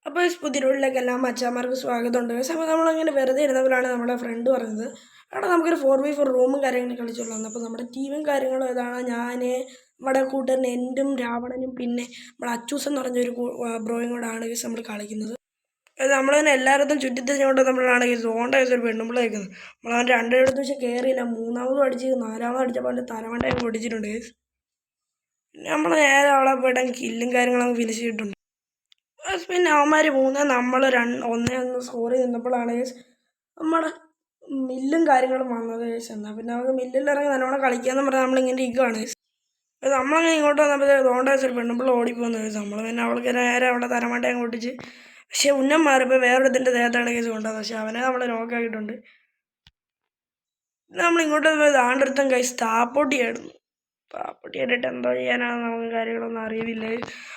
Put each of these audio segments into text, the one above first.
അപ്പോൾ പുതിയ എല്ലാം അച്ഛന്മാർക്ക് സ്വാഗതമുണ്ട്. സമയം നമ്മളങ്ങനെ വെറുതെ ഇരുന്നപ്പോഴാണ് നമ്മുടെ ഫ്രണ്ട് പറഞ്ഞത്, അവിടെ നമുക്കൊരു 4x4 റൂമും കാര്യങ്ങളും കളിച്ചുള്ളൂ. അപ്പോൾ നമ്മുടെ ടീമും കാര്യങ്ങളും ഏതാണ്, ഞാൻ നമ്മുടെ കൂട്ടുകാരൻ എൻറ്റും രാവണനും പിന്നെ നമ്മുടെ അച്ചൂസ് എന്ന് പറഞ്ഞൊരു ബ്രോയും കൂടാണ് നമ്മൾ കളിക്കുന്നത്. അത് നമ്മൾ തന്നെ എല്ലായിടത്തും ചുറ്റിത്തിരിഞ്ഞുകൊണ്ട് നമ്മളാണ് സോണ്ട ഒരു പെണ്ണുമ്പോൾ നിൽക്കുന്നത്. നമ്മളവൻ രണ്ടിടത്ത് വെച്ച് കയറിയില്ല, മൂന്നാമതും അടിച്ച് നാലാമതും അടിച്ചപ്പോൾ അവൻ്റെ തലമണ്ടയൊക്കെ പൊടിച്ചിട്ടുണ്ട്. പിന്നെ നമ്മൾ നേരെ അവളെ പോയിട്ട് കില്ലും കാര്യങ്ങളൊക്കെ ഫിനിഷ് ചെയ്തിട്ടുണ്ട്. പിന്നെ അവന്മാർ നമ്മൾ ഒന്നേ സ്കോർ നിന്നപ്പോഴാണ് നമ്മുടെ മില്ലും കാര്യങ്ങളും വന്നത് എന്നാൽ പിന്നെ നമുക്ക് മില്ലിലിറങ്ങി നല്ലോണം കളിക്കാമെന്ന് പറഞ്ഞാൽ നമ്മളിങ്ങനെ ഇരിക്കുകയാണ്. നമ്മളങ്ങനെ ഇങ്ങോട്ട് വന്നപ്പോൾ തോണ്ട ഒരു പെണ്ണുമ്പോൾ ഓടിപ്പോകുന്നത്. നമ്മൾ പിന്നെ അവൾക്ക് നേരെ അവിടെ തരമാട്ടയും പൊട്ടിച്ച്, പക്ഷേ ഉന്നം മാറിയപ്പോൾ വേറൊരുത്തിൻ്റെ ദേഹത്താണ് കേസ് കൊണ്ടത്. പക്ഷെ അവനെ നമ്മൾ നോക്കാക്കിയിട്ടുണ്ട്. പിന്നെ നമ്മൾ ഇങ്ങോട്ട് വന്നപ്പോൾ ദാണ്ടടുത്തും കൈസ് താപ്പൊട്ടിയായിരുന്നു. താപ്പൊട്ടിയായിട്ട് എന്തോ ചെയ്യാനാണ് നമുക്ക് കാര്യങ്ങളൊന്നും അറിയില്ല.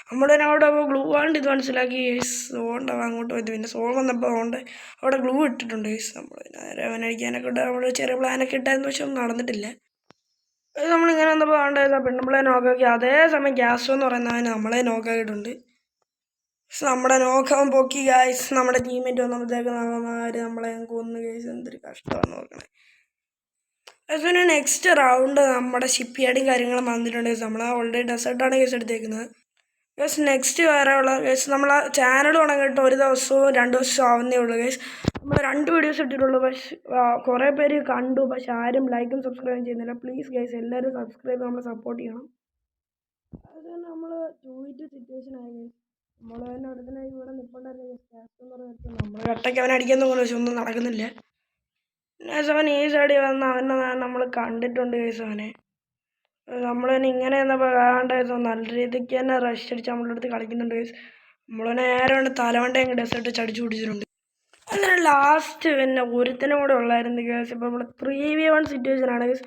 നമ്മൾ തന്നെ അവിടെ ഗ്ലൂ ആണ്ട് ഇത് മനസ്സിലാക്കി സോണ്ട അങ്ങോട്ട് പോയത്. പിന്നെ സോൾ വന്നപ്പോൾ അതുകൊണ്ട് അവിടെ ഗ്ലൂ ഇട്ടിട്ടുണ്ട്. നമ്മൾ നേരെ അവനടിക്കാനൊക്കെ ഇട്ട് നമ്മൾ ചെറിയ പ്ലാനൊക്കെ ഇട്ടായിരുന്നു, പക്ഷെ ഒന്നും നടന്നിട്ടില്ല. നമ്മളിങ്ങനെ വന്നപ്പോൾ വേണ്ടത് പെണ്ണുമ്പിളെ നോക്കാക്കി. അതേസമയം ഗ്യാസ് എന്ന് പറയുന്നവന് നമ്മളെ നോക്കാക്കിയിട്ടുണ്ട്. നമ്മുടെ നോക്കാൻ പൊക്കി ഗായ്സ്. നമ്മുടെ ടീമേറ്റ് വന്നപ്പോഴത്തേക്ക് നമ്മളെ കൊന്ന് ഗൈസ്. എന്തൊരു കഷ്ടമാണ് നോക്കണേ. പിന്നെ നെക്സ്റ്റ് റൗണ്ട് നമ്മുടെ ഷിപ്പ് യാർഡും കാര്യങ്ങളും വന്നിട്ടുണ്ട്. നമ്മൾ ഓൾറെഡി ഡെസേർട്ടാണ് കേസ് എടുത്തേക്കുന്നത്. കേസ് നെക്സ്റ്റ് വേറെ ഉള്ള കേസ് നമ്മൾ ആ ചാനൽ തുടങ്ങിയിട്ട് 1 ദിവസവും 2 ദിവസവും ആവുന്നേ ഉള്ളൂ കേസ്. നമ്മൾ 2 വീഡിയോസ് ഇട്ടിട്ടുള്ളൂ. പക്ഷേ കുറേ പേര് കണ്ടു, പക്ഷെ ആരും ലൈക്കും സബ്സ്ക്രൈബും ചെയ്യുന്നില്ല. പ്ലീസ് ഗൈസ് എല്ലാവരും സബ്സ്ക്രൈബ് നമ്മളെ സപ്പോർട്ട് ചെയ്യണം. അത് നമ്മൾ 2-2 സിറ്റുവേഷൻ ആയി ഗൈസ്. നമ്മൾ തന്നെ അവിടെ തന്നെ ഇവിടെ നിൽപ്പുണ്ടായിരുന്നു ഗൈസ്. ക്യാപ്റ്റൻ എന്ന് പറഞ്ഞിട്ട് നമ്മൾ കട്ടയ്ക്ക് അവനെ അടിക്കാൻ തോന്നുന്നു, പക്ഷെ ഒന്നും നടക്കുന്നില്ല. അവൻ ഈ സൈഡിൽ വന്ന് അവനെ നമ്മൾ കണ്ടിട്ടുണ്ട് കേസ്. അവനെ നമ്മൾ തന്നെ ഇങ്ങനെ എന്നപ്പോൾ കാണേണ്ട നല്ല രീതിക്ക് തന്നെ റഷ് അടിച്ച് നമ്മളുടെ അടുത്ത് കളിക്കുന്നുണ്ട് കേസ്. നമ്മൾ നേരെ കൊണ്ട് തലവണ്ടയും ഡെസേർട്ട് ചടിച്ചു പിടിച്ചിട്ടുണ്ട്. അങ്ങനെ ലാസ്റ്റ് പിന്നെ ഒരുത്തനും കൂടെ ഉള്ളായിരുന്നു കേസ്. ഇപ്പോൾ നമ്മൾ 3v1 സിറ്റുവേഷനാണ് കേസ്.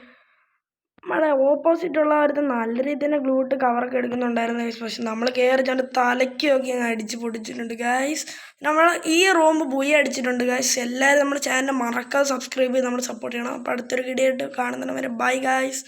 നമ്മളെ ഓപ്പോസിറ്റുള്ള ഒരുത്ത് നല്ല രീതിയിൽ തന്നെ ഗ്ലൂട്ട് കവറൊക്കെ എടുക്കുന്നുണ്ടായിരുന്നു ഗൈസ്. പക്ഷെ നമ്മൾ കയറി ചെന്ന് തലയ്ക്ക് നോക്കി അങ്ങ് അടിച്ച് പൊടിച്ചിട്ടുണ്ട് ഗൈസ്. നമ്മൾ ഈ റൂം ബുയി അടിച്ചിട്ടുണ്ട് ഗൈസ്. എല്ലാവരും നമ്മുടെ ചാനൽ മറക്കാതെ സബ്സ്ക്രൈബ് ചെയ്ത് നമ്മൾ സപ്പോർട്ട് ചെയ്യണം. അപ്പോൾ അടുത്തൊരു വീഡിയോ ആയിട്ട് കാണുന്നവരെ ബൈ ഗൈസ്.